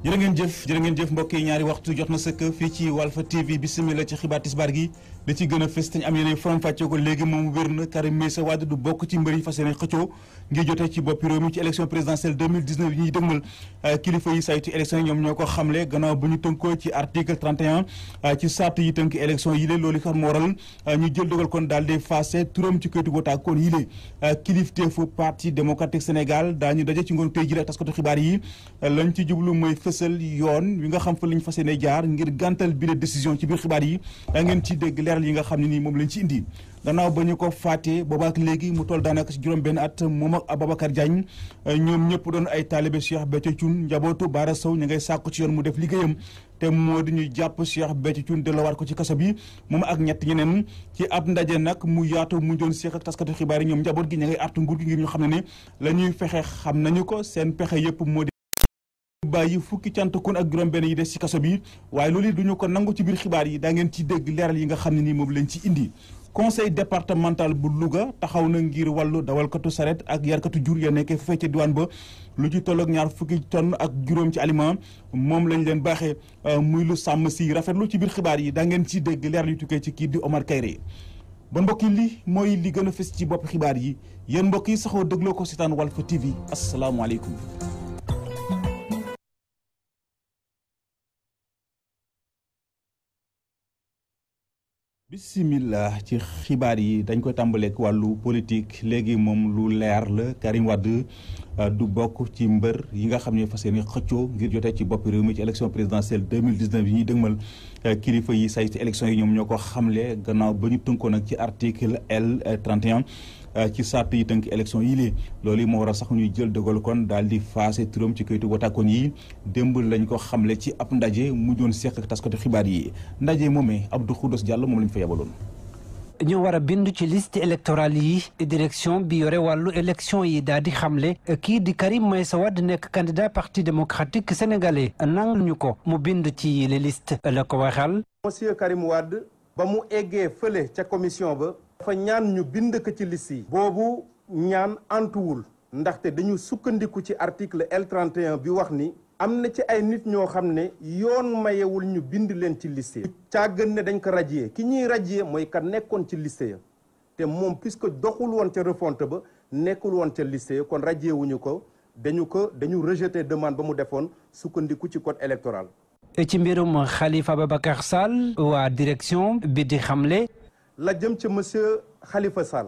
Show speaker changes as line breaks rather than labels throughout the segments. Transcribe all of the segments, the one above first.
jërë ngeen jëf mbokk yi ñaari waxtu jot na sëkk fii ci Walf TV bismillah ci xibaar tisbaar gi li ci gën a fës te ñu am yéene faram fàccee ko léegi moom wér na Karim Meïssa Wade du bokk ci mbër yi fas yéene xëccoo ngir jotee ci bopp réew mi ci élection présidentielle 2019 yi ñuy dëgmal kilifa yi saytu élection yi ñoom ñoo ko xamle gannaaw bu ñu tënkoo ci article 31 ci sart yi tënk élection yi lée loolu xam moo waral ñu jël dogal kon daal di faase turam ci kayitu vote kon yi lée kilifteefu parti démocratique Sénégal daañu daje ci ngoon tey ji ak taskatu xibaar yi lañ ci jublu mooy fësal yoon wi nga xam fa lañ fas yéene jaar ngir gàntal bi la décision ci biir xibaar yi da ngeen ci dégg leeral yi nga xam ne nii moom lañ ci indi gannaaw ba ñu ko faatee boobaak léegi mu toll daanaka ci juróom benn at moom ak Ababacar Diagne ñoom ñëpp doon ay taalibe Cheikh Béthio Thioune njabootu Bara Sow ñu ngay sàkku ci yoon mu def liggéeyam te moo di ñu jàpp Cheikh Béthio Thioune delloowaat ko ci kaso bi moom ak ñett ñeneen ci ab ndaje nag mu yaatu mu doon seex ak taskatu xibaar yi ñoom njaboot gi ñu ngay artu nguur gi ngir ñu xam ne ne la ñuy fexe xam nañu ko seen pexe yëpp moo di bàyyi fukki cantakun ak juróom benn yi des ci kaso bi waaye loolu duñu ko nangu ci biir xibaar yi daa ngeen ci dégg leeral yi nga xam ne nii moom lañ ci indi conseil départemental bu Louga taxaw na ngir wàllu dawalkatu saret ak yarkatu jur ya nekkee fee ca diwaan ba lu ci tolloog ñaar fukki tonn ak juróom ci aliment moom lañ leen baaxee muy lu sàmm si rafetlu ci biir xibaar yi daa ngeen ci dégg leeral yu tukkee ci kii di Omar Kayre ba mbokk yi li mooy li gën a fës ci bopp xibaar yi yéen mbokk yi saxoo dégloo ko seetaan Walf TV asalaamaaleykum. bismillah ci xibaar yi dañ koy tàmbaleek wàllu politique léegi moom lu leer la Karim Wade du bokk ci mbër yi nga xam ne fas yéene xëccoo ngir jotee ci bopp réew mi ci élection présidentielle 2019 yi ñuy dëgmal kilifa yi saytu élection yi ñoom ñoo ko xamle gannaaw ba ñu tënkoon nag ci article L 31 ci sart yi tënk élection yi lée loolu yi moo war a sax ñuy jël dogal kon daal di faase turam ci kayitu wataakoon yi démb lañ ko xamle ci ab ndaje mu doon seq ak taskatu xibaar yi ndaje moomee Abdou Khoudoss Diallo moom lañ fa yebaloon.
ñu war a bindu ci liste électorale yi direction bi yore wàllu élection yi daal di xamle kii di Karim Meïssa Wade nekk candidat parti démocratique sénégalais nangul ñu ko mu bind ci les listes la ko waxal.
monsieur Karim Wade ba mu eggee fële ca commission ba. dafa ñaan ñu bind ko ci liste yi. boobu ñaan antuwul. ndaxte dañu sukkandiku ci article L31 bi wax ni. am na ci ay nit ñoo xam ne yoon mayewul ñu bind leen ci liste ya. càggan ne dañ ko radier ki ñuy radier mooy ka nekkoon ci liste ya te moom puisque doxul woon ca refonte ba nekkul woon ca liste ya kon radier wuñu ko dañu rejeter demande ba mu defoon sukkandiku ci code électoral.
ci mbirum Khalifa Ababacar Sall waa direction bi di xamle.
la jëm ca monsieur Khalifa Sall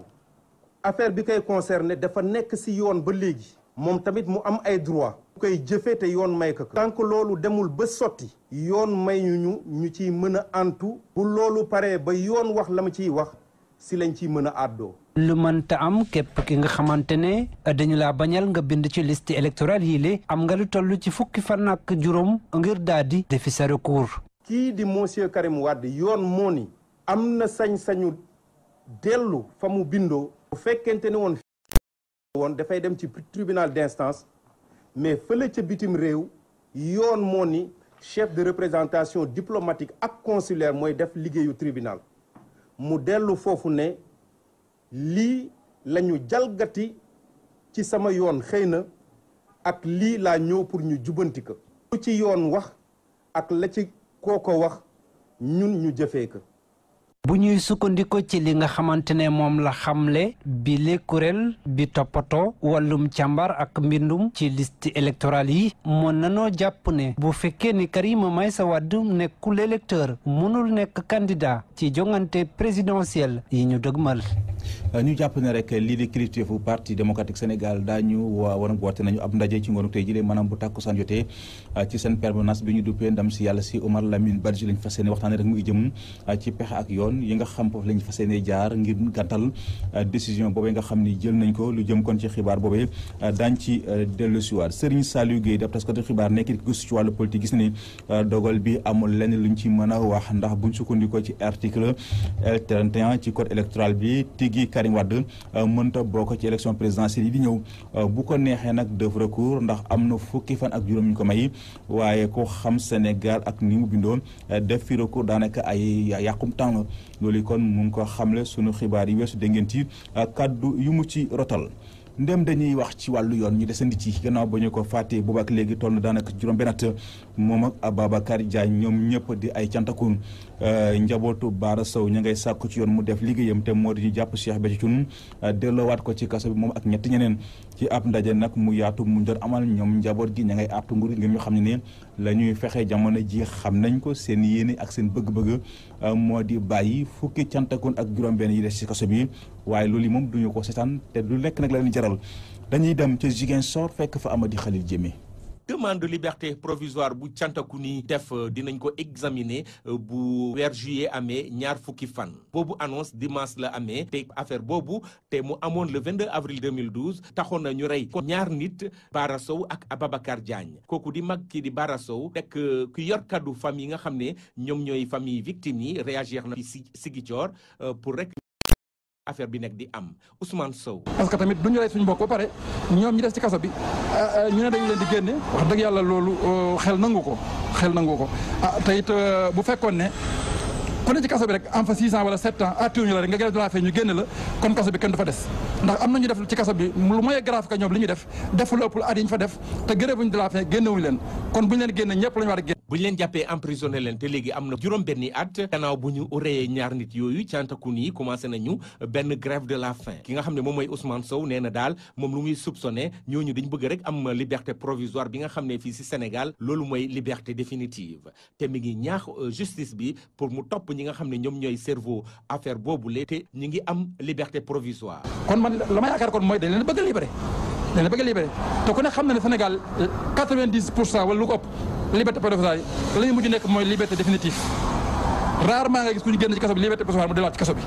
affaire bi koy concerné dafa nekk ci yoon ba léegi. moom tamit mu am ay droit koy jëfee te yoon may ko tant que loolu demul ba sotti yoon may ñu ciy mën a antu bu loolu paree ba yoon wax la ma ciy wax si lañ ciy mën a àddoo.
lu mënta am képp ki nga xamante ne dañu laa bañal nga bind ci liste électorale yi lée am nga lu toll ci fukki fan ak juróom ngir daal di defi sa recours.
kii di monsieur Karim Wade yoon moo ni am na sañ-sañu dellu fa mu bindoo bu fekkente ne woon dafay dem ci tribunal d'instance mais fële ca bitim réew yoon moo ni chef de représentation diplomatique ak consulaire mooy def liggéeyu tribunal mu dellu foofu ne lii la ñu jalgati ci sama yoon xëy na ak lii laa ñëw pour ñu jubanti ko lu ci yoon wax ak la ci kooko wax ñun ñu jëfee ko.
bu ñuy sukkandiku ci li nga xamante ne moom la xamle bi le kuréel bi toppatoo wàllum càmbar ak mbindum ci liste électorale yi mën nanoo jàpp ne bu fekkee ni Karim Meïssa Wade nekkul électeur mënul nekk candidat ci jongante présidentielle yi ñu dëgmal.
ñu jàpp ne rek lii di kilifteefu parti démocratique Sénégal daañu woote nañu ab ndaje ci ngoonu tey jii maanaam bu tàkkusaan jotee ci seen permanence bi ñu duppee ndam si yàlla si Omar Lamine Badji lañ fas yéene waxtaanee rek mu ngi jëm ci pexe ak yoon yi nga xam foofu lañ fas yéene jaar ngir gàttal décision boobee nga xam ni jël nañ ko lu jëm kon ci xibaar boobee daañ ci dellu si waat Serigne Saliou Guèye daf taskatu xibaar nekk gëstu ci wàllu politique gis ne dogal bi amul lenn luñ ci mën a wax ndax buñ sukkandikoo ci article L31 ci code électoral bi tigi Karim Wade mënta bokk ci élection présidentielle yi di ñëw bu ko neexee nag def recours ndax am na fukki fan ak juróom ñu ko may waaye ko xam Sénégal ak ni mu bindoo def fi recours daanaka ay yàqum temps loolu kon mu ngi ko xamle sunu xibaar yi weesu dégg ngeen ci kaddu yu mu ci rotal ndem dañuy wax ci wàllu yoon ñu desandi ci gannaaw ba ñu ko fàttee boobu ak léegi toll na daanaka juróom-benn at moom ak Ababacar Diagne ñoom ñëpp di ay cantakun njabootu Bara Sow ña ngay sàkku ci yoon mu def liggéeyam te moo di ñu jàpp Cheikh Béthio Thioune delloowaat ko ci kaso bi moom ak ñetti ñeneen ci ab ndaje nag mu yaatu mu doon amal ñoom njaboot gi ña ngay artu nguur ngir ñu xam ne ne la ñuy fexe jamono ji xam nañ ko seen yéene ak seen bëgg-bëgg moo di bàyyi fukki cantakun ak juróom-benn yi des ci kaso bi waaye loolu moom duñu ko seetaan te du lekk nag la leen jaral dañuy dem ca Ziguinchor fekk fa Amady Khalil Diémé.
demande de liberté provisoire bu Cantakuni def dinañ ko examiner bu weer juillet amee ñaar fukki fan boobu annonce dimanche la amee te affaire boobu te mu amoon le 22 avril 2012 taxoon na ñu rey ko ñaar nit Bara Sow ak Ababacar Diagne kooku di mag kii di Bara Sow nekk ku yor kaddu famille yi nga xam ne ñoom ñooy famille victime yi réagir na ci Ziguinchor pour rek affaire bi nekk di am Ousmane Sow.
parce que tamit du ñu rey suñu mbokk ba pare ñoom ñi des ci kaso bi ñu ne dañu leen di génne wax dëgg yàlla loolu xel nangu ko te it bu fekkoon ne ku ne ci kaso bi rek am fa 6 ans wala 7 ans atténuñu la rek nga grève de la faim ñu génne la kon kaso bi kenn du fa des ndax am na ñu def ci kaso bi lu mooy grave que ñoom li ñu def lu ëpp at yi ñu fa def te grève de la faim génnewuñu leen kon bu ñu leen génne ñëpp la ñu war a génne.
bu ñu leen jàppee emprisonné leen te léegi am na juróom-benni at gannaaw bu ñu reyee ñaar nit yooyu Cantakuni yi commencé nañu benn grève de la faim ki nga xam ne moom mooy Ousmane Sow nee na daal moom lu muy soupçonné ñooñu dañ bëgg rek am liberté provisoire bi nga xam ne fii ci Sénégal loolu mooy liberté définitive te mi ngi ñaax justice bi pour mu topp ñi nga xam ne ñoom ñooy cerveau affaire boobule te ñu ngi am liberté provisoire.
kon man la ma yaakaar kon mooy dañ leen bëgg a libéré te ku ne xam na ne Sénégal 90% wala lu ko ëpp liberté provisoire yi la ñu mujj nekk mooy liberté définitive rarement nga gis ku ñu génn ci kaso bi liberté provisoire mu delluwaat ci kaso bi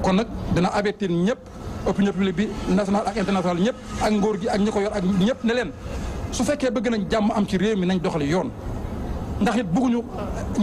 kon nag dina avertir ñëpp opinion publique bi national ak international ñëpp ak nguur gi ak ñi ko yor ak ñëpp ne leen su fekkee bëgg nañ jàmm am ci réew mi nañ doxali yoon ndax it bëgguñu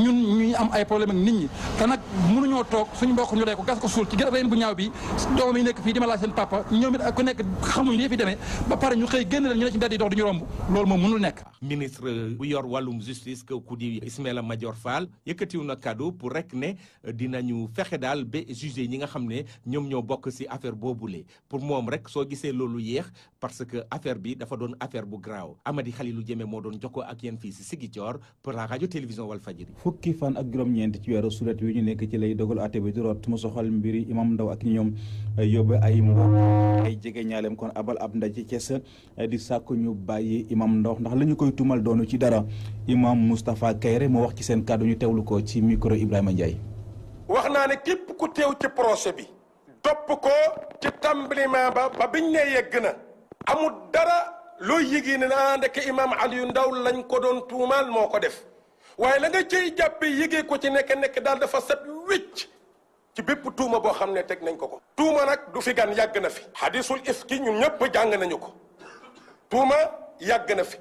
ñun ñuy am ay problème ak nit ñi te nag mënuñoo toog suñu mbokk ñu rey ko gas ko suul ci gën a reen bu ñaaw bi doom yi nekk fii di ma laaj seen papa ñoom it ak ku nekk xamuñ lii fi demee ba pare ñu xëy génn leen ñu ne ci mbedd yi dox duñu romb loolu moom mënul nekk.
ministre bu yor wàllum justice ku di Ismaïla Madior Fall yëkkatiw na kaddu pour rek ne dinañu fexe daal ba juger ñi nga xam ne ñoom ñoo bokk ci affaire boobule pour moom rek soo gisee loolu yéex parce que affaire bi dafa doon affaire bu graaw Amady Khalilou Diémé moo doon jokkoo ak yéen fii ci Ziguinchor pour la radio télévision Walfadjri.
fukki fan ak juróom-ñeent ci weeru sulet wi ñu nekk ci lay dogal àtte bi di root mu soxal mbiri imam Ndaw ak ñoom yóbbu ay mbokk ay jege ñaaleem kon abal ab ndaje ci Thiès di sàkku ñu bàyyi imam Ndaw ndax la ñu koy tumal doonu ci dara imam Moustapha Kayre moo wax ci seen kàddu ñu teewlu ko ci micro Ibrahima Ndiaye.
wax naa ne képp ku teew ci procès bi topp ko ci tàmbaliment ba biñ ne yegg na amul dara looy yëgee ne naa ndeke imam Aliou Ndaw lañ ko doon tuumaal moo ko def waaye la nga cay jàppe yëgee ko ci nekk daal dafa set wécc ci bépp tuuma boo xam ne teg nañ ko tuuma nag du fi gan yàgg na fi hadisul ifki ñun ñëpp jàng nañu ko tuuma yàgg na fi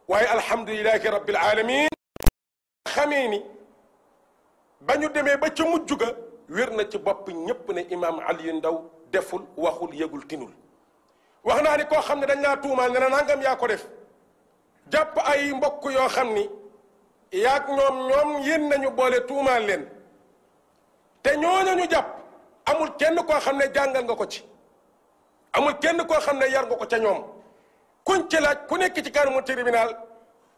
waaye alhamdulilahi rabbil alamin xamee ni ba ñu demee ba ca mujj ga wér na ci bopp ñëpp ne imam Aliou Ndaw deful waxul yëgul tinul wax naa ni koo xam ne dañ laa tuumaal ne na nangam yaa ko def jàpp ay mbokk yoo xam ni yaag ñoom yéen nañu boole tuumaal leen te ñooñu ñu jàpp amul kenn koo xam ne jàngal nga ko ci amul kenn koo xam ne yar nga ko ca ñoom kuñ ci laaj ku nekk ci kanamu tribunal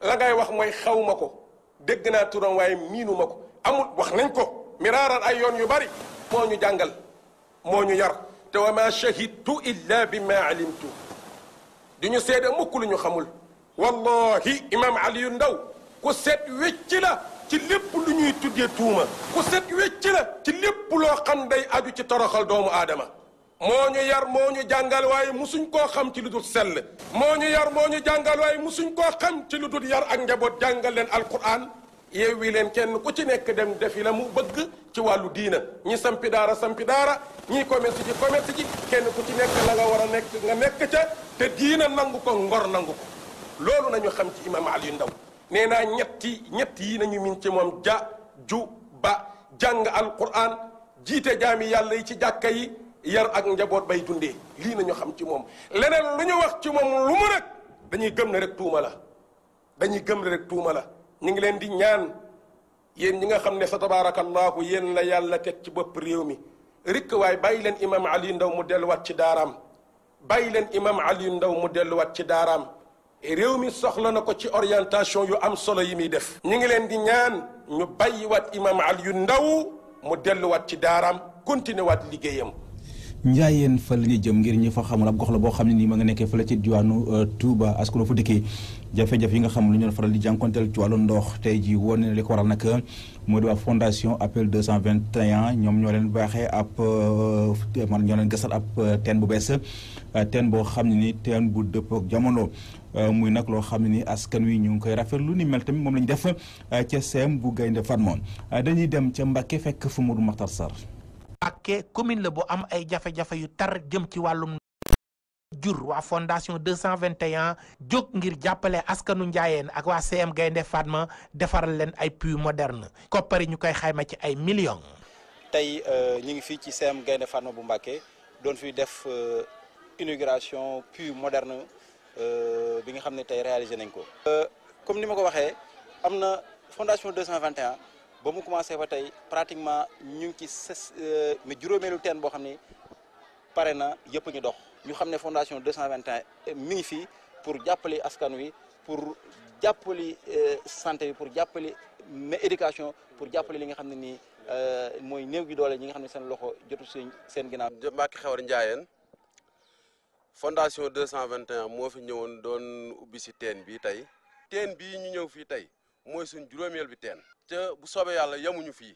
la ngay wax mooy xaw ma ko dégg naa turam waaye miinu ma ko amul wax nañ ko miraaran ay yoon yu bari moo ñu jàngal moo ñu yar te wa ma shahidtu illa bi ma alimtu di ñu seede mukk lu ñu xamul wallahi imam Aliou Ndaw ku set wecc la ci lépp lu ñuy tuddee tuuma ku set wecc la ci lépp loo xam day aju ci toroxal doomu aadama moo ñu yar moo ñu jàngal waaye musuñ koo xam ci lu dul sell moo ñu yar moo ñu jàngal waaye musuñ koo xam ci lu dul yar ak njaboot jàngal leen alquran yeewi leen kenn ku ci nekk dem defi la mu bëgg ci wàllu diina ñi sampi daara ñii commerce ji kenn ku ci nekk la nga war a nekk nga nekk ca te diina nangu ko ngor nangu ko loolu nañu xam ci imam Aliou Ndaw nee naa ñett yi nañu min ci moom ba jàng alquran jiite jaami yàlla yi ci jàkka yi yar ak njaboot bay dundee lii nañu xam ci moom leneen lu ñu wax ci moom lu mu nag dañuy gëm ne rek tuuma la ñu ngi leen di ñaan yéen ñi nga xam ne sa tabarakallahu yéen la yàlla teg ci bopp réew mi rikk waaye bàyyi leen imam Aliou Ndaw mu delluwaat ci daaraam bàyyi leen imam Aliou Ndao mu delluwaat ci daaraam réew mi soxla na ko ci orientation yu am solo yi muy def ñu ngi leen di ñaan ñu bàyyiwaat imam Aliou Ndao mu delluwaat ci daaraam continué waat liggéeyam.
Njaayeen fa la ñuy jëm ngir ñi fa xamul ab gox la boo xam ne nii ma nga nekkee fa la ci diwaanu Touba askan fu dikkee jafe-jafe yi nga xam lu ñu faral di jànkonteel ci wàllu ndox tey ji woon ne li ko waral nag moo di waa fondation appel 221 ñoom ñoo leen baaxee ab ñoo leen gasal ab teen bu bees teen boo xam ne ni teen bu dëpp ak jamono muy nag loo xam ne ni askan wi ñu ngi koy rafetlu ni mel tamit moom la ñu def ca CEM bu Gaynde Fatma dañuy dem ca Mbàkke fekk fa Modou Makhtar Sarr.
Mbàkke commune la bu am ay jafe-jafe yu tar jëm ci wàllum jur waa fondation 221 jóg ngir jàppale askanu Njaayeen ak waa CM Gaynde Fatma defaral leen ay puits moderne koppari ñu koy xayma ci ay millions.
tey ñu ngi fii ci CM Gaynde Fatma bu Mbàkke doon fi def inauguration puits moderne bi nga xam ne tey réalisé nañ ko. comme ni ma ko waxee am na fondation 221 ba mu commencé ba tey pratiquement ñu ngi ci mais juróomeelu teen boo xam ne pare na yëpp ñu dox ñu xam ne fondation 221 mi ngi fii pour jàppale askan wi pour jàppale santé bi pour jàppale éducation pour jàppale li nga xam ne nii mooy néew gi doole ñi nga xam ne seen loxo jotu seen ginnaaw.
Mbacke Xewar Ndiayeen fondation 221 moo fi ñëwoon doon ubbi si teen bi tey teen bii ñu ñëw fii tey mooy suñ juróomeel bi teen te bu soobee yàlla yamuñu fii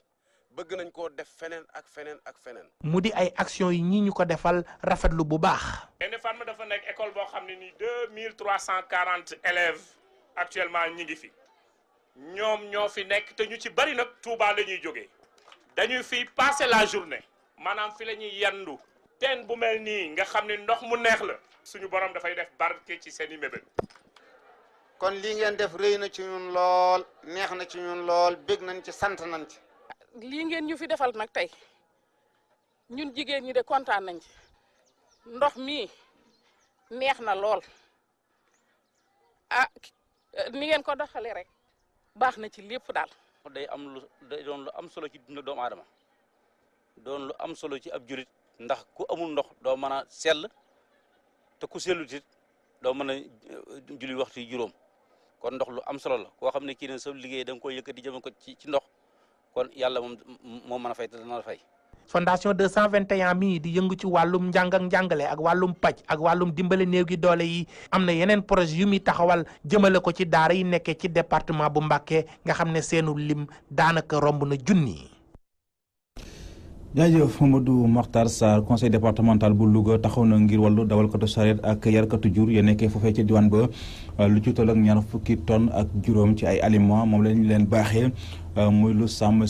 bëgg nañ koo def feneen ak feneen ak feneen.
mu di ay action yi ñi ñu ko defal rafetlu bu baax.
Gaynde Fatma dafa nekk école boo xam ne nii 2340 élèves actuellement ñi ngi fi ñoom ñoo fi nekk te ñu ci bari nag Touba la ñuy jógee dañuy fi passer la journée maanaam fi la ñuy yandu teen bu mel nii nga xam ne ndox mu neex la suñu borom dafay def barke ci seen i mébét.
kon lii ngeen def rëy na ci ñun lool neex na ci ñun lool bég nañ ci sant nañ ci.
lii ngeen ñu fi defal nag tey ñun jigéen ñi de kontaan nañ ci ndox mi neex na lool ni ngeen ko doxalee rek baax na ci lépp daal.
day doon lu am solo ci dundu doomu aadama doon lu am solo ci ab julit ndax ku amul ndox doo mën a sell te ku sellut it doo mën a julli waxtu juróom kon ndox lu am solo la koo xam ne kii ne sa liggéey da nga koy yëkkati jëme ko ci ndox kon yàlla moo mën a fay te dana la fay.
fondation 221 mii di yëngu ci wàllum njàng ak njàngale ak wàllum paj ak wàllum dimbale néew gi doole yi am na yeneen projet yu muy taxawal jëmale ko ci daara yi nekkee ci département bu Mbàkke nga xam ne seenu lim daanaka romb na junni.
jaajëf Mamadou Makhtar Sarr conseil départemental bu Louga taxaw na ngir wàllu dawalkatu sareet ak yarkatu jur ya nekkee foofee ci diwaan ba lu ci toll ak ñaar fukki tonnes ak juróom ci ay aliments moom lañ leen baaxee muy lu sàmm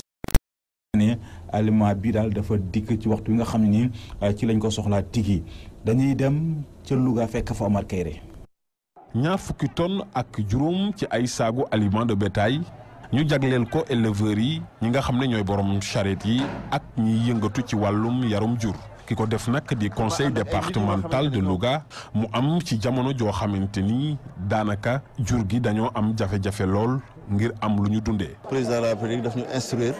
ne aliment bii daal dafa dikk ci waxtu wi nga xam ne ni ci lañ ko soxlaa tigi dañuy dem ca Louga fekk fa Omar Kayre.
ñaar fukki tonnes ak juróom ci ay saagu aliment de bétail ñu jagleel ko éleveurs yi ñi nga xam ne ñooy borom charrette yi ak ñiy yëngatu ci wàllum yarum jur ki ko def nag di conseil départemental de Louga mu am ci jamono joo xamante ni daanaka jur gi dañoo am jafe-jafe lool ngir am lu ñu dundee.
président de la République daf ñu instruire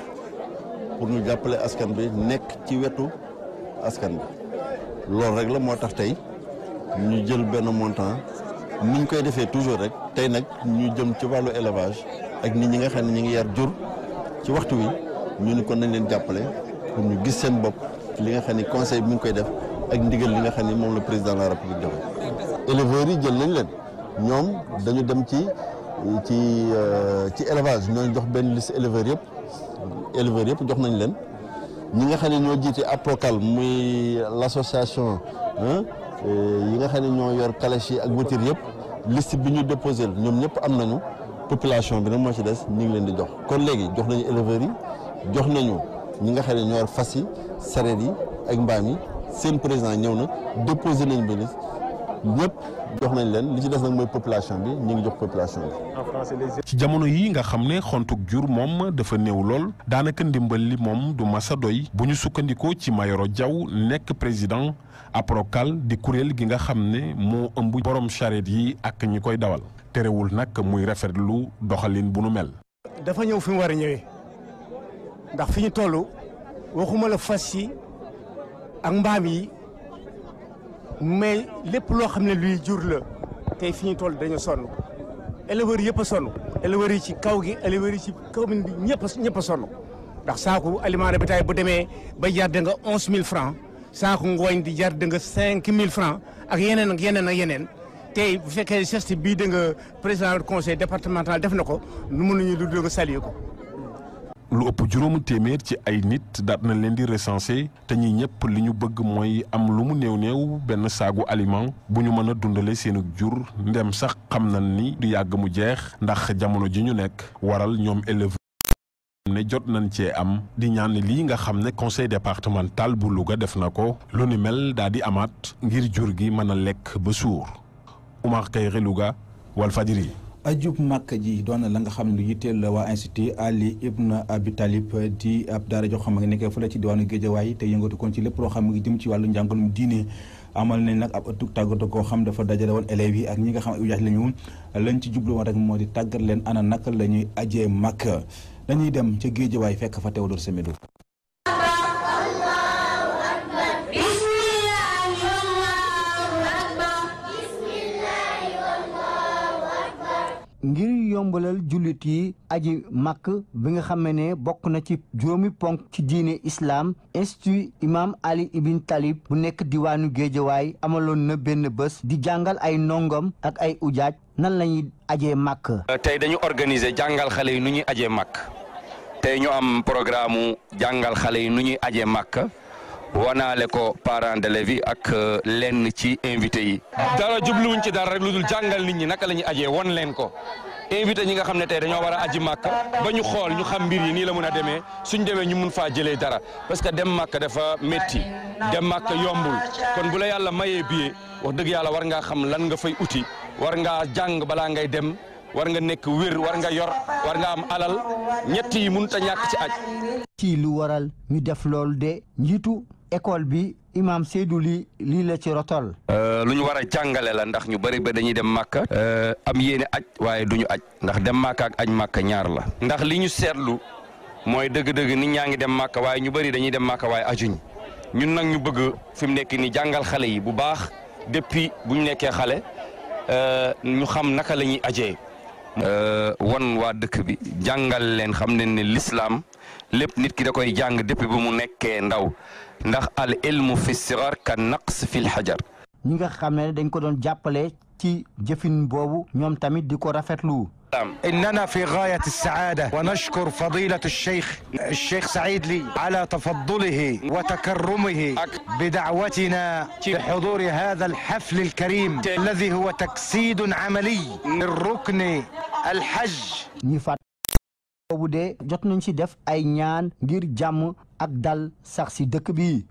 pour ñu jàppale askan bi nekk ci wetu askan bi loolu rek la moo tax tey ñu jël benn montant ni ñu koy defee toujours rek tey nag ñu jëm ci wàllu élevage. ak nit ñi nga xam ne ñi ngi yar jur ci waxtu wi ñu ni kon nañ leen jàppale pour ñu gis seen bopp li nga xam ne conseil bi mi ngi koy def ak ndigal li nga xam ne moom la président de la république def éleveurs yi jël nañ leen ñoom dañu dem ci élevage ñooñu jox benn liste éleveurs yëpp jox nañ leen ñi nga xam ne ñoo jiite APROCAL muy l'association yi nga xam ne ñoo yor calèche yi ak voiture yëpp liste bi ñu déposé ñoom ñëpp am nañu population bi nag moo ci des ñu ngi leen di jox kon léegi jox nañu éleveurs yi jox nañu ñi nga xam ne ñoo yor fas yi sareet yi ak mbaam yi seen président ñëw na déposé nañu ba liste ñëpp jox nañ leen li ci des nag mooy population bi ñu ngi jox population bi.
ci jamono yi nga xam ne xontuk jur moom dafa néew lool daanaka ndimbal li moom du masa doy bu ñu sukkandikoo ci Mayoro Diaw nekk président APROCAL di kuréel gi nga xam ne moo ëmb borom charrette yi ak ñi koy dawal. terewul nag muy rafetlu doxalin bu nu mel.
dafa ñëw fi mu war a ñëwee ndax fi ñu toll waxuma la fas yi ak mbaam yi mais lépp loo xam ne luy jur la tey fi ñu toll dañu sonn éleveurs yëpp a sonn éleveurs yi ci kaw gi éleveurs yi ci commune bi ñëpp a sonn ndax saako aliment de bétail bu demee ba jar da nga 11000 francs saako ngooñ di jar da nga 5000 francs ak yeneen ak yeneen ak yeneen tey bu fekkee geste bii da nga président du conseil départemental def na ko nu mënuñu lu dul nga saluer ko.
lu ëpp juróomu téeméer ci ay nit daat na leen di recenser te ñi ñëpp li ñu bëgg mooy am lu mu néew benn saagu aliment bu ñu mën a dundale seenu jur ndem sax xam nañ ni du yàgg mu jeex ndax jamono ji ñu nekk waral ñoom éleveurs ne jot nañ cee am di ñaan lii nga xam ne conseil départemental bu Louga def na ko lu ni mel daal di amaat ngir jur gi mën a lekk ba suur. Oumar Kayre, Louga, Walfadjri.
ajub màkk ji doon na la nga xam ne lu yitteel la waa institut Ali Ibn Abi Talib di ab daara joo xam ne nekkee fële ci diwaanu Géejawaay te yëngatu kon ci lépp loo xam ne jëm ci wàllu njàngalum diine amal nañ nag ab ëttug tàggatoo koo xam dafa dajale woon élèves yi ak ñi nga xam ne ujaaj la ñu lañ ci jublu woon rek moo di tàggat leen ana naka la ñuy ajee màkk dañuy dem ca Géejawaay fekk fa Théodore Semedo.
ngir yombalal jullit yi aji màkk bi nga xam ne bokk na ci juróomi ponk ci diine islam institut imam Ali Ibn Talib bu nekk diwaanu Géejawaay amaloon na benn bés di jàngal ay ndongom ak ay ujaaj nan lañuy ajee màkk.
tey dañu organiser jàngal xale yi nu ñuy ajee màkk tey ñu am programme jàngal xale yi nu ñuy ajee màkk wanaale ko parents d'élèves yi ak lenn ci invité yi. dara jubluwuñ ci dara rek lu dul jàngal nit ñi naka la ñuy ajee won leen ko invité ñi nga xam ne tey dañoo war a aji màkk ba ñu xool ñu xam mbir yi nii la mën a demee suñ demee ñu mun faa jëlee dara parce que dem màkk dafa métti dem màkk yombul kon bu la yàlla mayee billet wax dëgg yàlla war ngaa xam lan nga fay uti war ngaa jàng balaa ngay dem war nga nekk wér war nga yor war nga am alal ñett yi mënut a ñàkk ci aj.
ci lu waral ñu def loolu de njiitu école bi imam Seydou lii la ci rotol.
lu ñu war a jàngale la ndax ñu bëri ba dañuy dem màkka am yéene aj waaye du ñu aj ndax dem màkka ak aj màkka ñaar la. ndax li ñu seetlu mooy dëgg-dëgg nit ñaa ngi dem màkka waaye ñu bëri dañuy dem màkka waaye ajuñ ñun nag ñu bëgg fi mu nekk ni jàngal xale yi bu baax depuis bu ñu nekkee xale ñu xam naka la ñuy ajee. wan waa dëkk bi jàngal leen xam ne ne l'islam lépp nit ki da koy jàng depuis bu mu nekkee ndaw ndax al ilmu fi sigar ka naqs fi lxajar.
ñi nga xam ne dañ ko doon jàppale ci jëfin boobu ñoom tamit di ko rafetlu.
إننا في غاية السعادة ونشكر فضيلة الشيخ سعيد لي على تفضله وتكرمه بدعوتنا لحضور هذا الحفل الكريم الذي هو تجسيد عملي للركن الحج.
ñi faat boobu de jot nañ ci def ay ñaan ngir jàmm ak dal sax ci dëkk bi.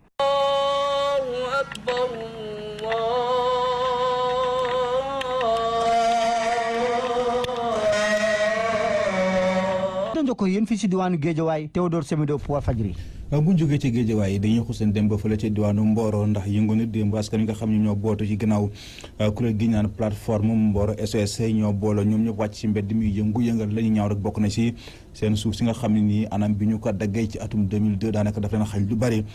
ko yéen fii ci diwaanu Géejawaay Théodore Semedo pour Walfadjri.
bu ñu jógee ci Géejawaay dañuy xuuseen dem ba fële ci diwaanu Mboro ndax yëngu na démb askan wi nga xam ne ñoo bootu ci gannaaw kuréel gi ñaan plateforme Mboro SOS ñoo booloo ñoom ñëpp wàcc ci mbedd mi yëngal la ñu ñaaw rek bokk na ci seen suuf si nga xam ne nii anam bi ñu ko daggee ci atum 2002 daanaka daf leen xañ lu bari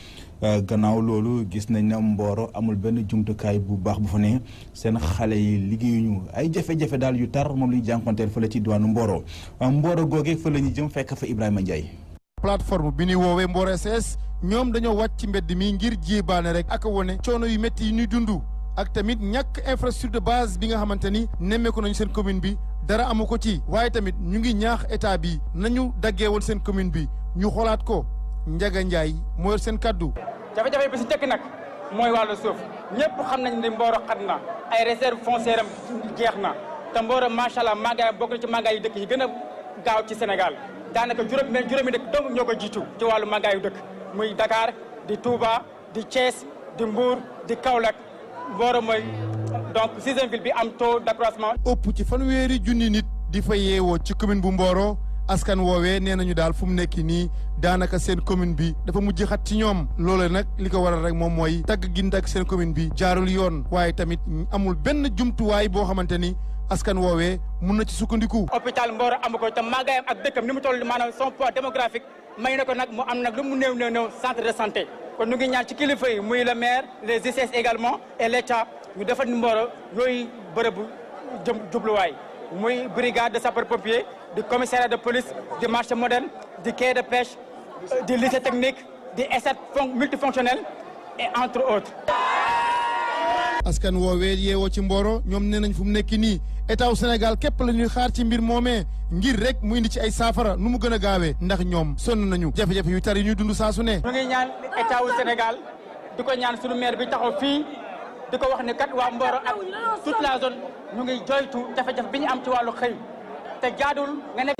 gannaaw loolu gis nañ ne Mboro amul benn jumtukaay bu baax bu fa ne seen xale yi liggéeyuñu ay jafe-jafe daal yu tar moom la ñu jànkonteel fële ci diwaanu Mboro Mboro googee fa la ñu jëm fekk fa Ibrahima Ndiaye.
plateforme bi ñuy woowee Mboro SOS ñoom dañoo wàcc ci mbedd mi ngir jéebaane rek ak wone coono yu métti yi ñuy dund ak tamit ñàkk infrastructure de base bi nga xamante ni nemmeeku nañu seen commune bi dara amu ko ci waaye tamit ñu ngi ñaax état bi nañu daggee woon seen commune bi ñu xoolaat ko Njaga Njaay moo yor seen kaddu.
jafe-jafe bi si jëkk nag mooy wàllu suuf ñëpp xam nañ ne Mboro xat na ay réserve foncière am jeex na te Mboro macha allah magaay bokk na ci magaay yu dëkk yi gën a gaaw ci Sénégal. daanaka juróomi dëkk dong ñoo ko jiitu ci wàllu màggaayu dëkk muy Dakar di Touba di Thiès di Mbour di Kaolack Mboro mooy donc sixième ville bi am taux d'accroissement.
ëpp ci fanweeri junni nit di fa yeewoo ci commune bu Mboro askan woowee nee nañu daal fu mu nekk nii daanaka seen commune bi dafa mujj xat ci ñoom loole nag li ko waral rek moom mooy tagg gi tagg seen commune bi jaarul yoon waaye tamit amul benn jumtuwaay boo xamante ni. askan woowee mun na ci sukkandiku.
hôpital Mboro amu ko te màggaayam ak dëkkam ni mu toll maanaam son poids démographique may na ko nag mu am nag lu mu néew centre de santé kon ñu ngi ñaan ci kilifa yi muy le maire les ICS également et l'État ñu defal Mboro yooyu bërëbu jubluwaay muy brigade de sapeurs-pompiers du commissariat de police du marché moderne du quai de pêche du lycée technique du stade multifonctionnel et entre autres.
askan woowee yeewoo ci Mboro ñoom nee nañ fu mu nekk nii état wu Sénégal képp la ñuy xaar ci mbir moomee ngir rek mu indi ci ay saafara nu mu gën a gaawee ndax ñoom sonn nañu jafe-jafe yu tar yi ñuy dund saa su ne.
ñu ngi ñaan état wu Sénégal di ko ñaan sunu maire bi taxaw fii di ko wax ne kat waa Mboro ak toute la zone ñu ngi joytu jafe-jafe bi ñu am ci wàllu xëy te jaadul nga nekk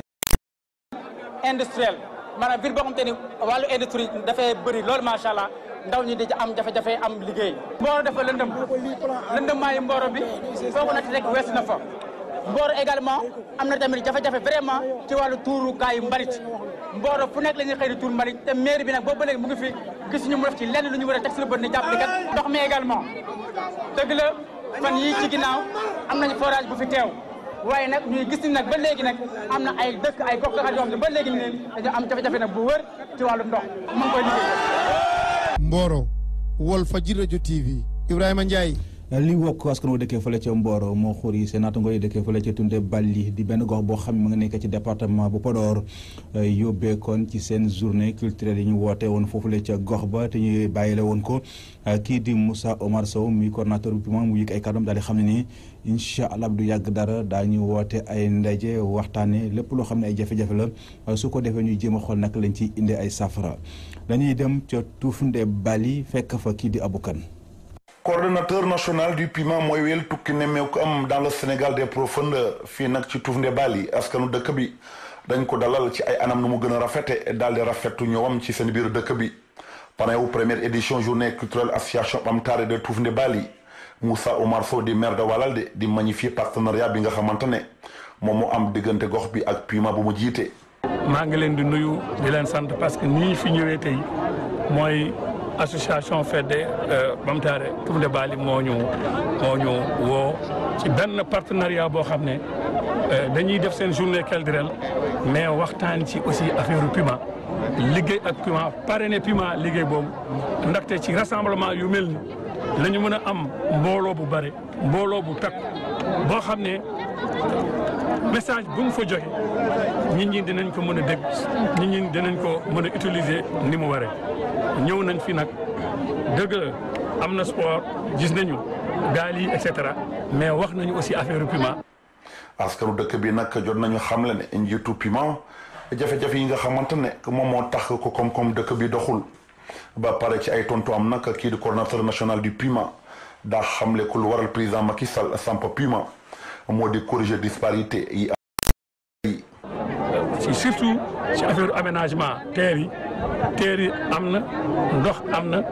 industriel maanaam biir boo xam te ni wàllu industrie dafay bëri loolu macha allah ndaw ñi di am jafe-jafe am liggéey. Mboro dafa lëndëmaayu Mboro bi foo ko natt rek weesu na fa Mboro également am na tamit jafe-jafe vraiment ci wàllu tuurukaayu mbalit Mboro fu nekk la ñuy xëy di tuur mbalit te mairie bi nag boobu ba léegi mu ngi fi gisuñu mu def ci lenn lu ñu war a teg suñu bët ni jàpp ni kat ndox mi également dëgg la fan yii ci ginnaaw am nañu forage bu fi teew waaye nag ñuy gis ni nag ba léegi nag am na ay dëkk ay gox yoo xam ne ba léegi nii dañoo am jafe-jafe nag bu wër ci wàllu ndox mu ngi koy liggéey.
Mboro Walfadjri Radio TV Ibrahima Ndiaye.
li wokk askan wu dëkkee fële ca Mboro moo xur yi seen naataango yi dëkkee fële ca Tunde Bali di benn gox boo xam ne mu nga nekk ci département bu Podor yóbbeekoon ci seen journée culturelle yi ñu woote woon foofule ca gox ba te ñu bàyyile woon ko kii di Moussa Omar Sow mi coordonnateur bu PUMA mu yëg ay kàddoom daal di xam ne ni incha allah du yàgg dara daañu woote ay ndaje waxtaane lépp loo xam ne ay jafe-jafe la su ko defee ñuy jéem a xool nag lañ ciy indi ay saafara dañuy dem ca Tunde Bali fekk fa kii di Aboukan.
coordonnateur national du PUMA mooy wéyal tukki nemmeeku am dans le Sénégal des profondeurs fii nag ci Tunde Bali askanu dëkk bi dañ ko dalal ci ay anam nu mu gën a rafete daal di rafetu ñëwam ci seen biir dëkk bi parrain wu première édition journée culturelle association Bamtare de Tunde Bali Moussa Omar Sow di maire de Walalde di magnifier partenariat bi nga xamante ne moom moo am diggante gox bi ak PUMA bu mu jiite.
maa ngi leen di nuyu di leen sant parce que nii fi ñëwee tey mooy association Fedde Bamtare Tunde Bali moo ñu woo ci benn partenariat boo xam ne dañuy def seen journée culturelle mais waxtaan ci aussi affaire PUMA liggéey ak PUMA parrainé PUMA liggéey boobu ndaxte ci rassemblement yu mel ni la ñu mën a am mbooloo bu bare mbooloo bu takk boo xam ne message bu mu fa joxe nit ñi dinañ ko mën a dégg nit ñi dinañ ko mën a utiliser ni mu waree ñëw nañ fi nag dëgg la am na sport gis nañu gaal yi et cetera mais wax nañu aussi affaire PUMA.
askanu dëkk bi nag jot nañu xamle ne njiitu PUMA jafe-jafe yi nga xamante ne moom moo tax ko koom-koom dëkk bi doxul ba pare ci ay tontu am nag kii di coordonnateur national du PUMA daa xamle ku lu waral président Macky Sall samp PUMA moo di corriger disparité yi.
surtout ci affaire aménagement terre yi am na ndox am na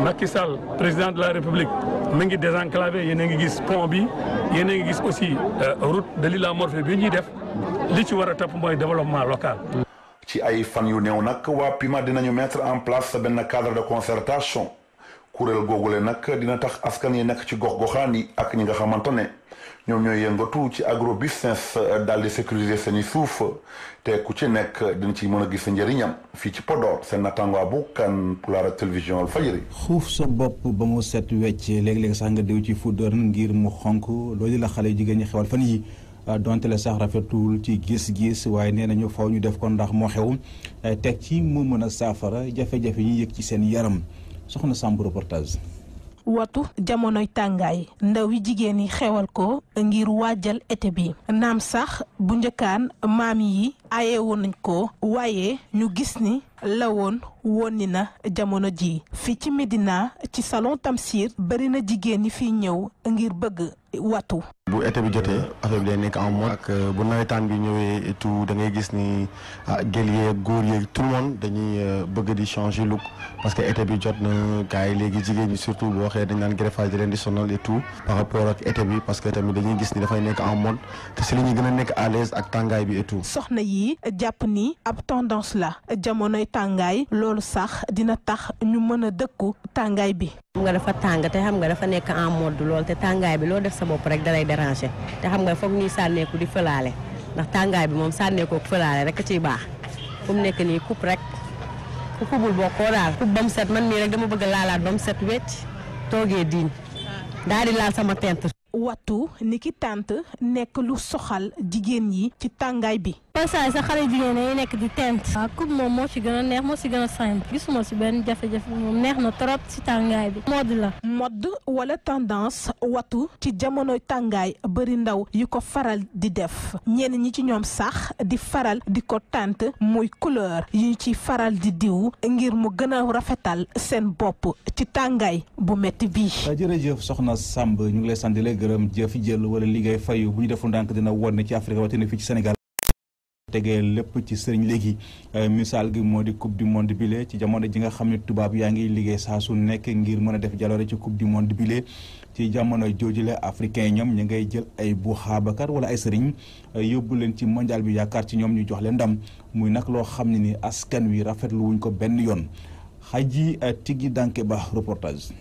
Macky Sall président de la République mu ngi désenclavé yéen a ngi gis pont bi yéen a ngi gis aussi route de l'Ila Morphée bi ñuy def li ci war a topp mooy développement local.
ci ay fan yu néew nag waa PUMA dinañu mettre en place benn cadre de concertation kuréel googule nag dina tax askan yi nekk ci gox-goxaan yi ak ñi nga xamante ne ñoom ñooy yëngatu ci agro business daal di sécuriser seeni suuf te ku ci nekk dina ci mën a gis njëriñam fii ci Podor seen natango Abou Kane pour la télévision Walfadjri.
xuuf sa bopp ba mu set wecc léeg-léeg sax nga diw ci foudre ngir mu xonk loolu la xale jigéen ñi xewal fan yi donte la sax rafetul ci gis-gis waaye nee nañu faw ñu def ko ndax moo xew teg ci mu mën a saafara jafe-jafe yi yëg ci seen yaram soxna Samb reportage.
watu jamonoy tàngaay ndaw yi jigéen yi xewal ko ngir waajal été bi naam sax bu njëkkaan maam yi ayewoon nañ ko waaye ñu gis ni la woon ni na jamono ji fii ci Médina ci salon Tamsir bari na jigéen yi fii ñëw ngir bëgg watu.
bu été bi jotee affaire bi day nekk en mode ak bu nawetaan bi ñëwee et tout da ngay gis ni gel yeeg góor yeeg tout le monde dañuy bëgg di changer look parce que été bi jot na gars yi léegi jigéen ñi surtout boo waxee dañ naan greffage di leen di sonal et tout par rapport ak été bi parce que tamit dañuy gis ni dafay nekk en mode te si la ñuy gën a nekk à l'aise ak tàngaay bi et tout.
soxna yi jàpp ni ab tendance la jamonoy tàngaay loolu sax dina tax ñu mën a dëkku tàngaay bi.
xam nga dafa tàng te xam nga dafa nekk en mode lool te tàngaay bi loo def sa bopp rek dalay déranger te xam nga foog ñuy sànneeku di fëlaale ndax tàngaay bi moom sànneeku ak fëlaale rek a ciy baax fu mu nekk nii coupe rek ku fubul bokkoo daal ku bam set man mii rek dama bëgg laalaat bam set wecc toogee diin daal di laal sama tent.
wattu niki tànt nekk lu soxal jigéen yi ci tàngaay bi.
passage sa xale jigéen yi nekk di tent. waaw coupe moom moo ci gën a neex moo ci gën a simple gisuma ci benn jafe-jafe moom neex na trop ci tàngaay bi. mode la.
mode wala tendance wattu ci jamonoy tàngaay bari ndaw yu ko faral di def ñenn ñi ci ñoom sax di faral di ko tànt muy couleur yi ci faral di diw ngir mu gën a rafetal seen bopp ci tàngaay bu metti bii.
jërëjëf soxna Samb ñu ngi lay sant di la gërëm jëf jël wala liggéey fayu bu ñu deful ndànk dina won ne ci Afrique watina fii ci Sénégal tegee lépp ci sëriñ léegi misaal gi moo di coupe du monde bile ci jamono ji nga xam ne tubaab yaa ngi liggéey saa su nekk ngir mën a def jaloore ci coupe du monde bile ci jamono joojule africain ñoom ñu ngay jël ay buxaabakat wala ay sëriñ yóbbu leen ci mondial bi yaakaar ci ñoom ñu jox leen ndam muy nag loo xam ne ni askan wi rafetlu wuñ ko benn yoon Xaji Tigi Danke Ba reportage.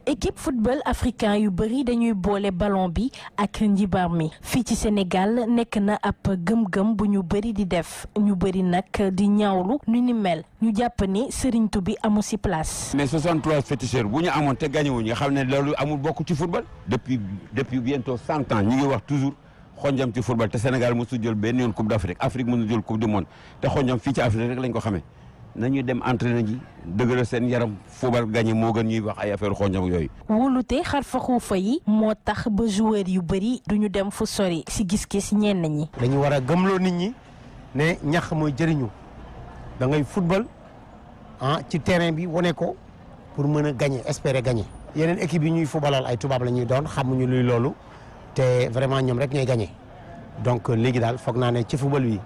équipe football africain yu bëri dañuy boole ballon bi ak njibar mi fii ci Sénégal nekk na ab gëm-gëm bu ñu bëri di def ñu bëri nag di ñaawlu nu ni mel ñu jàpp ni sëriñtu bi amu si place.
mais 63 féticheurs bu ñu amoon te gagné wuñu nga xam ne loolu amul bokk ci football. depuis bientôt 100 ans ñu ngi wax toujours xonjam ci football te Sénégal mosu jël benn yoon coupe d'Afrique Afrique mënu jël coupe du monde te xonjam fii ci Afrique rek lañ ko xamee. nañu dem entraîné ji dëgëral seen yaram football gagné moo gën ñuy wax ay affaire xonjam yooyu.
wóolute xar fa xuufa yi moo tax ba joueur yu bëri duñu dem fu sori si gis-gis ñenn ñi.
dañu war a gëmloo nit ñi ne ñax mooy jëriñu da ngay football ci terrain bi wane ko pour mën a gagné espérer gagné. yeneen équipe yi ñuy footballal ay tubaab la ñuy doon xamuñu luy loolu te vraiment ñoom rek ñooy gagné donc léegi daal foog naa ne ci football bi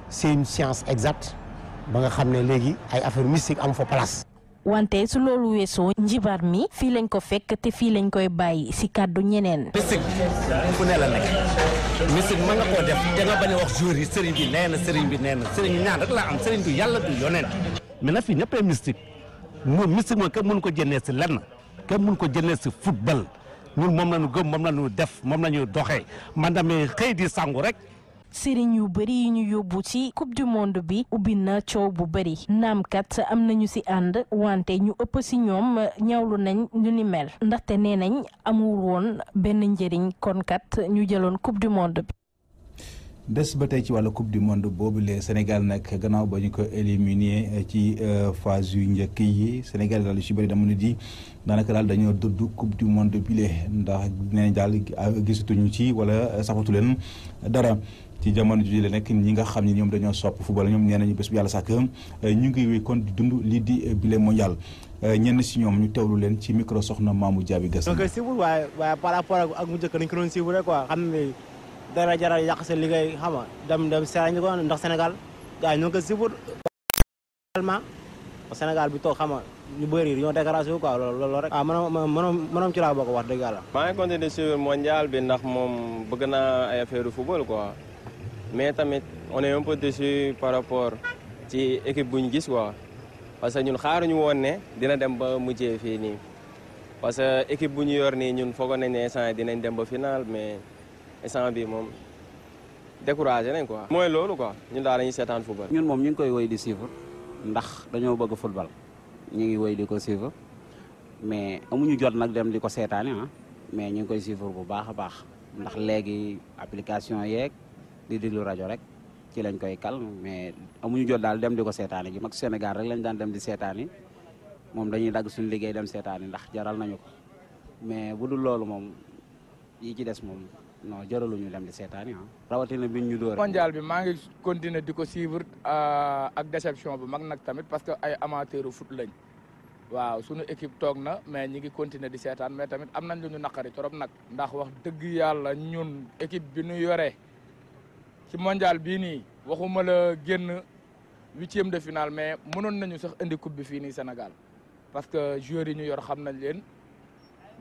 c'est une science exacte. ba nga xam ne léegi ay affaire mystique am fa place.
wante su loolu weesoo njibar mi fii lañ ko fekk te fii lañ koy bàyyi si kàddu ñeneen.
mystique fu ne la nekk mystique mën nga koo def da nga bañ a wax joueur yi sëriñ bi nee na sëriñ bi nee na sëriñ ñaan rek laa am sëriñ bi yàlla du yoneen mais na fii ñëppay mystique moom mystique moom kenn mënu ko jëndee si lenn kenn mënu ko jëndee si football ñun moom la ñu gëm moom la ñu def moom la ñu doxee man damay xëy di sangu rek.
sëriñ yu bëri yi ñu yóbbu ci coupe du monde bi ubbi na coow bu bëri naamkat am nañu ci ànd wante ñu ëpp ci ñoom ñaawlu nañ lu ni mel ndaxte nee nañ amul woon benn njëriñ kon kat ñu jëloon coupe du monde bi.
des ba tey ci wàllu coupe du monde boobu le Sénégal nag gannaaw ba ñu ko éliminé ci phase yu njëkk yi Sénégal daal ci bëri dama ne di daanaka daal dañoo dudd coupe du monde bi le ndax nee daal gisatuñu ci wala safatu leen dara. ci jamono ji la nekk ñi nga xam ne ñoom dañoo sopp football ñoom nee nañu bés bu yàlla sàkk ñu ngi wéy kon di dund lii di bile mondial ñenn si ñoom ñu teewlu leen ci micro soxna Mamou Diaby Gass.
donc siiwul waaye par rapport ak mu njëkk nañ ko doon siiwul rek quoi xam ne dara jaral yàq seen liggéey xam nga dem seetaan ko ndax Sénégal gars yi ñoo ngi ko siiwul actuellement Sénégal bi toog xam nga ñu bëri ñoo décoration wu quoi loolu rek. mënoom ci laa bokk wax dëgg yàlla.
maa ngi continuer suivre mondial bi ndax moom bëgg naa ay affaire football quoi. mais tamit on est un peu déçu par rapport ci équipe bu ñu gis quoi parce que ñun xaaruñu woon ne dina dem ba mujjee fii nii parce que équipe bu ñu yor nii ñun foogoon nañ ne instant dinañ dem ba final mais instant bi moom découragé nañ quoi. mooy loolu quoi ñun daal dañuy seetaan football.
ñun moom ñu ngi koy woy di suivre ndax dañoo bëgg football ñu ngi woy di ko suivre mais amuñu jot nag dem di ko seetaani mais ñu ngi koy suivre bu baax a baax ndax léegi application yeeg. di déglu rajo rek ci lañ koy kal mais amuñu jot daal dem di ko seetaani ji mag Sénégal rek lañ daan dem di seetaani moom dañuy dagg suñu liggéey dem seetaani ndax jaral nañu ko mais bu dul loolu moom yi ci des moom non jaraluñu dem di seetaani rawatina biñ ñu dóor.
mondial bi maa ngi continuer di ko suivre ak déception bu mag nag tamit parce que ay amateur foot lañ waaw suñu équipe toog na mais ñi ngi continuer di seetaan mais tamit am nañ lu ñu naqari trop nag ndax wax dëgg yàlla ñun équipe bi ñu yore. ci mondial bii nii waxuma la génn 8e de finale mais mënoon nañu sax indi coupe bi fii nii Sénégal parce que joueurs yi ñu yor xam nañ leen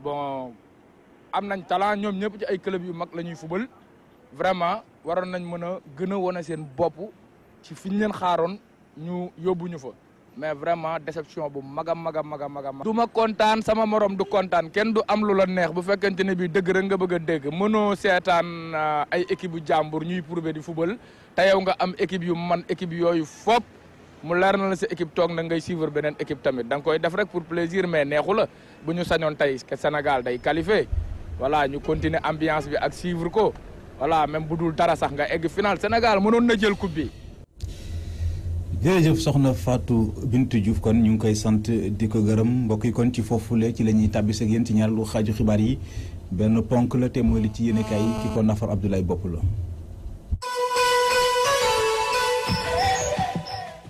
bon am nañ talent ñoom ñëpp ci ay club yu mag la ñuy fubal vraiment waroon nañ mën a gën a wane seen bopp ci fi ñu leen xaaroon ñu yóbbuñu fa mais vraiment déception bu mag a mag a mag a mag a mag. du ma kontaan sama morom du kontaan kenn du am lu la neex bu fekkente ne bii dëgg rek nga bëgg a dégg mënoo seetaan ay équipe bu jàmbur ñuy prouver di football te yow nga am équipe yu man équipe yooyu foop mu leer na la sa équipe toog na ngay suivre beneen équipe tamit da nga koy def rek pour plaisir mais neexu la bu ñu sañoon tey que Sénégal day qualifié voilà ñu continuer ambiance bi ak suivre ko voilà même bu dul dara sax nga egg final Sénégal mënoon na jël coupe bi.
jërëjëf soxna Fatou Bintou Diouf kon ñu ngi koy sant di ko gërëm mbokk yi kon ci foofule ci la ñuy tàbbis ak yéen ci ñaareelu xaaju xibaar yi benn ponk la te mooy li ci yéenekaay yi ki ko nafar Abdoulaye Bopp la.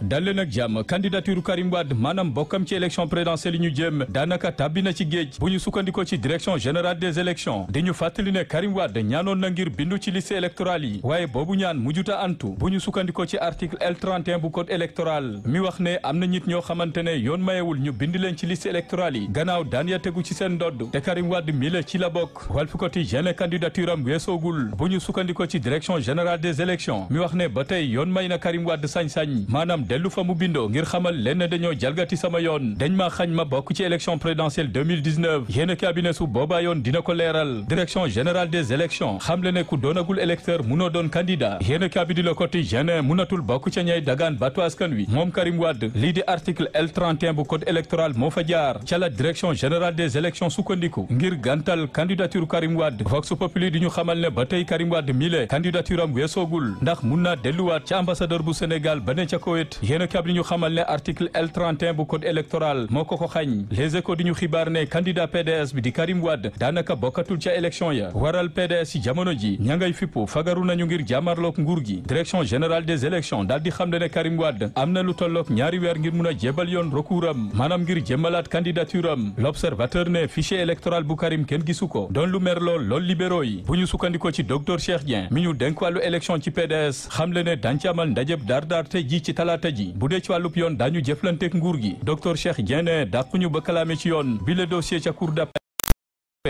dal leen ak jàmm candidature Karim Wade maanaam bokkam ci élection présidentielle yi ñu jëm daanaka tàbbi na ci géej bu ñu sukkandikoo ci direction générale des élections di ñu fàttali ne Karim Wade ñaanoon na ngir bindu ci liste électorale yi waaye boobu ñaan mujjuta antu bu ñu sukkandikoo ci article L31 bu code électoral mi wax ne am na nit ñoo xamante ne yoon mayewul ñu bind leen ci liste électorale yi gannaaw daan ya tegu ci seen ndodd te Karim Wade mi la ci la bokk Walf Quotidien candidature am weesoogul bu ñu sukkandikoo ci direction générale des élections mi wax ne ba tey yoon may na Karim Wade sañ-sañ maanaam dellu fa mu bindoo ngir xamal leen ne dañoo jalgati sama yoon dañ maa xañ ma bokk ci élection présidentielle 2019 yéen cabinet su boobaa yoon dina ko leeral direction générale des élections xamle ne ku doonagul électeur munoo doon candidat yéen cabinet Le Quotidien munatul bokk ca ñay dagaan batu askan wi moom Karim Wade lii di article L31 bu code électoral moo fa jaar ca la direction générale des élections sukkandiku ngir gàntal candidature Karim Wade Vox Populi di ñu xamal ne ba tey Karim Wade mile candidature am weesoogul ndax mun naa delluwaat ca ambassadeur bu Sénégal ba ne ca Koweït yéen kab li ñu xamal ne article L31 bu code électoral moo ko xañ les échos di ñu xibaar ne candidat PDS bi di Karim Wade daanaka bokkatul ca élection ya waral PDS ci jamono ji ña ngay fippu fagaru nañu ngir jàmmarloog nguur gi direction générale des élections daal di xam ne Karim Wade am na lu tolloog ñaari weer ngir mun a jébal yoon recours am maanaam ngir jëmmalaat candidature am l'observateur ne fichier électoral bu Karim kenn gisu ko doon lu mer lool libéraux yi bu ñu sukkandikoo ci docteur Cheikh Dieng mi ñu dénk wàllu élection ci PDS xam le ne dañ ci amal ndajeb daar te ji ci talaata ji bu dee ci wàllub yoon daañu jëflanteek nguur gi docteur Cheikh Dieng ne dàquñu ba kalaame ci yoon bi le dossier ca cour d'appel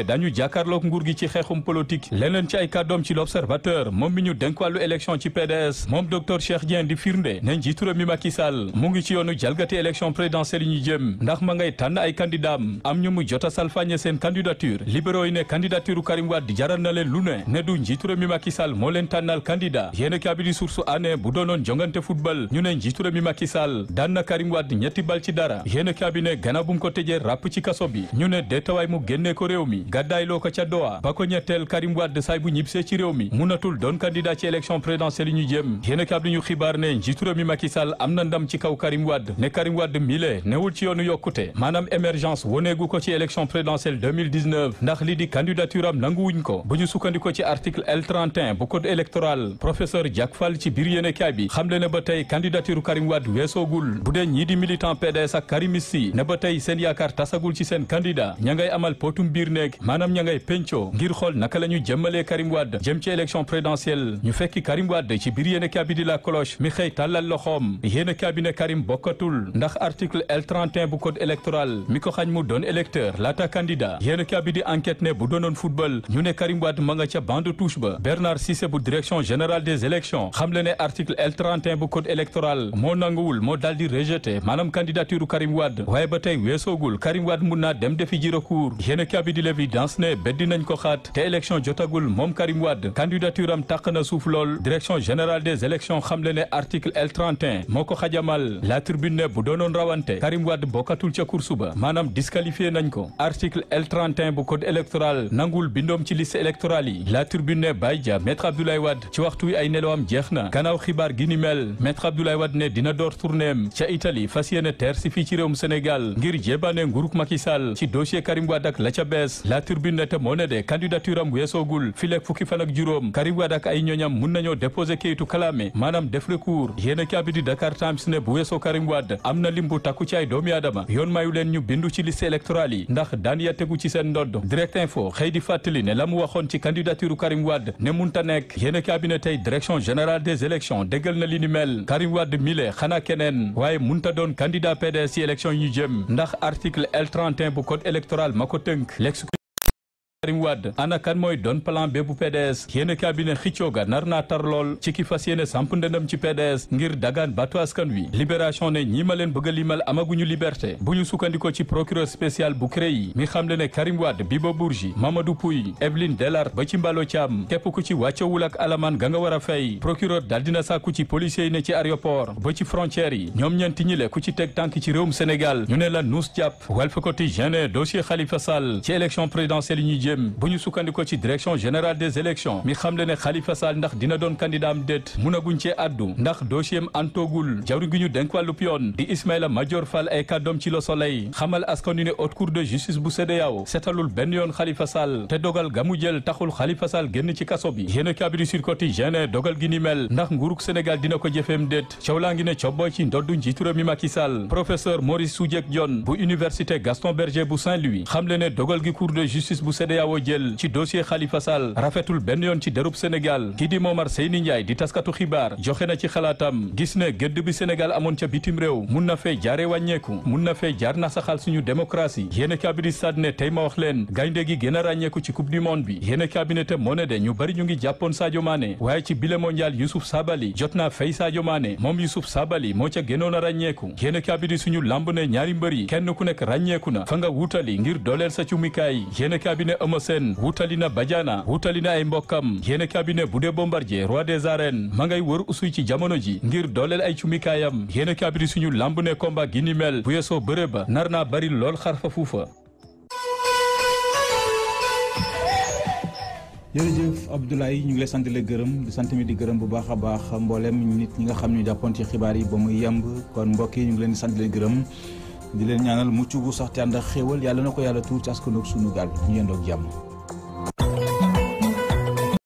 dañu jàkkaarloog nguur gi ci xeexum politique leneen ci ay kàddoom ci l'observateur moom mi ñu dénk wàllu élection ci PDS moom docteur Cheikh Dieng di firnde ne njiitu réew mi Macky Sall mu ngi ci yoonu jalgati élection présidentielle yi ñu jëm ndax ma ngay tànn ay candidatam am ñu mu jota salfaañe seen candidature libéraux yi ne candidature Karim Wade jaral na leen lu ne du njiitu réew mi Macky Sall moo leen tànnal candidat yéen kaabi di source année bu doonoon jongante football ñu ne njiitu réew mi Macky Sall daan na Karim Wade ñetti bal ci dara yéen kaabi ne gannaaw bu mu ko tëjee ràpp ci kaso bi ñu ne deetawaay mu génnee ko réew mi gàddaay loo ko ca Doha ba ko ñetteel Karim Wade saay bu ñibsee ci réew mi munatul doon candidat ci élection présidentielle yi ñu jëm yéen a kaab li ñu xibaar ne njiitu réew mi Macky Sall am na ndam ci kaw Karim Wade ne Karim Wade mile newul ci yoonu yokkute maanaam émergence woneegu ko ci élection présidentielle 2019 ndax li di candidature am nanguwuñ ko bu ñu sukkandiko ci article L31 bu code électoral professeur Diack Fall ci biir yéen a kaay bi xam le ne ba tey candidature Karim Wade weesoogul bu dee ñii di militant PDS ak karimistes yi ne ba tey seen yaakaar tasagul ci seen candidat ña ngay amal potum biir néeg maanaam ña ngay penco ngir xool naka la ñu jëmmalee Karim Wade jëm ci élection présidentielle ñu fekki Karim Wade ci biir yéene kabi di la cloche mi xëy tàllal loxoom yéene kabi ne Karim bokkatul ndax article L31 bu code électoral mi ko xañ mu doon électeur laata candidat yéene kabi di enquête ne bu doonoon football ñu ne Karim Wade ma nga ca banc de touche ba Bernard Cissé bu direction générale des élections xam le ne article L31 bu code électoral moo nanguwul moo daal di rejeté maanaam candidature Karim Wade waaye ba tey weesoogul Karim Wade mun naa dem defi ji recours yéene kabi di l'évidence ne beddi nañ ko xaat te élection jotagul moom Karim Wade candidature am tàq na suuf lool direction générale des élections xamle ne article L31 moo ko xajamal la tribune ne bu doonoon rawante Karim Wade bokkatul ca course ba maanaam disqualifié nañ ko article L31 bu code électoral nangul bindoom ci liste électorale yi la tribune ne Baye Dia maître Abdoulaye Wade ci waxtu wi ay nelawam jeex na gannaaw xibaar gi ni mel maître Abdoulaye Wade ne dina door tournéem ca Italie fas yéene teer si fii ci réewum Sénégal ngir jébaane nguuruk Macky Sall ci dossier Karim Wade ak la ca bees la tribune ne te moo ne de candidature am weesoogul fileeg fukki fan ak juróom Karim Wade ak ay ñoñam mun nañoo déposer kayitu kalaame maanaam def recours yéen a kaabi di Dakar Times ne bu weesoo Karim Wade am na lim bu takku ci ay doomi aadama yoon mayu leen ñu bindu ci liste électorale yi ndax daan ya tegu ci seen ndodd direct info xëy di fàttali ne la mu waxoon ci candidature Karim Wade ne munta nekk yéen a kaabi ne tey direction générale des élections déggal na li ni mel Karim Wade mile xanaa keneen waaye munta doon candidat PDS ci élection yi ñu jëm ndax article L31 bu code électoral ma ko tënk Karim Wade ana kan mooy doon plan B bu PDS yéen cabinet xëccoo ga nar naa tar lool ci ki fas yéene samp ndëndam ci PDS ngir dagaan batu askan wi libération ne ñi ma leen bëgg a limal amaguñu liberté bu ñu sukkandikoo ci procureur spécial bu CREI mi xamle ne Karim Wade Bibo Bourgi Mamadou Pouy Evelyne Delart ba ci Mbalo Thiam képp ku ci wàccewul ak alamaan ga nga war a fay procureur dal dina sàkku ci policiers yi ne ci aéroport ba ci frontières yi ñoom ñeenti ñi le ku ci teg tànk ci réewum Sénégal ñu ne la nuus jàpp Walf Quotidien dossier Khalifa Sall ci élection présidentielle yi ñuy jëm bu ñu sukkandikoo ci direction générale des élections mi xamle ne Khalifa Sall ndax dina doon candidat am déet munaguñ cee addu ndax dossier am antoogul jawri gi ñu denk wàllub yoon di Ismaïla Madior Fall ay kàddoom ci Le Soleil xamal askan wi ne haute cour de justice bu CEDEAO setalul benn yoon Khalifa Sall te dogal ga mu jël taxul Khalifa Sall génn ci kaso bi yéen a kabiri sur quotidien dogal gi ni mel ndax nguurug Sénégal dina ko jëfeem déet coow laa ngi ne cobboo ci ndoddu njiitu réew mi Macky Sall professeur Maurice Soudieck Dione bu université Gaston Berger bu Saint-Louis xamle ne dogal gi cour de justice bu CEDEAO jël ci dossier Khalifa Sall rafetul benn yoon ci derub Sénégal kii di Momar Seyni Ndiaye di taskatu xibaar joxe na ci xalaatam gis ne gëdd bi Sénégal amoon ca bitim réew mun na fee jaare wàññeeku mun na fee jaar na saxal suñu démocratie yéen kabiri sad ne tey ma wax leen gaynde gi gën a ràññeeku ci coupe du monde bi yéen cabinet moo ne de ñu bari ñu ngi jàppoon Sadio Mané waaye ci bile mondial Youssouf Sabaly jot naa fay Sadio Mané moom Youssouf Sabaly moo ca gënoon a ràññeeku yéen kabiri suñu lamb ne ñaari mbër yi kenn ku nekk ràññeeku na fa nga wutali ngir dooleel sa cumikaay yéen cabinet Eumeu Sène wutali na Badiana wutali na ay mbokkam yéen cabinet bu dee Bombardier roi des arènes ma ngay wër usuy ci jamono ji ngir dooleel ay cumikaayam yéen kabiri suñu lamb ne combat gi ni mel bu yeesoo bëre ba nar naa bari lool xarfa fuufa.
jërëjëf Abdoulaye ñu ngi lay sant di la gërëm di sant mi di gërëm bu baax a baax mboolem nit ñi nga xam ñu jàppoon ci xibaar yi ba muy yemb kon mbokk yi ñu ngi leen di sant di leen gërëm di leen ñaanal mucc gu sax te ànd ak xéewal yàlla na ko yàlla tuur ci askan ak sunu gaal ñu yendoog jàmm.